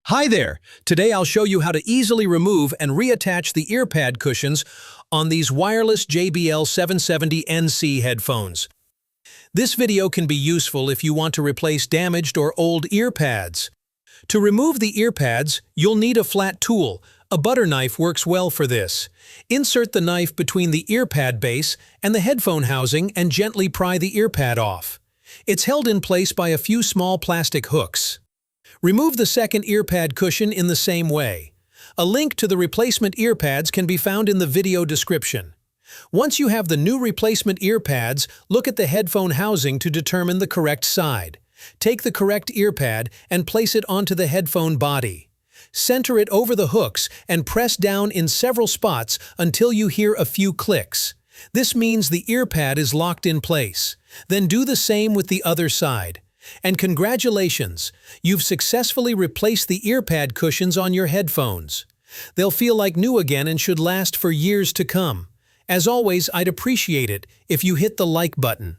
Hi there! Today I'll show you how to easily remove and reattach the earpad cushions on these wireless JBL 770NC headphones. This video can be useful if you want to replace damaged or old earpads. To remove the earpads, you'll need a flat tool. A butter knife works well for this. Insert the knife between the earpad base and the headphone housing and gently pry the earpad off. It's held in place by a few small plastic hooks. Remove the second earpad cushion in the same way. A link to the replacement earpads can be found in the video description. Once you have the new replacement earpads, look at the headphone housing to determine the correct side. Take the correct earpad and place it onto the headphone body. Center it over the hooks and press down in several spots until you hear a few clicks. This means the earpad is locked in place. Then do the same with the other side. And congratulations! You've successfully replaced the earpad cushions on your headphones. They'll feel like new again and should last for years to come. As always, I'd appreciate it if you hit the like button.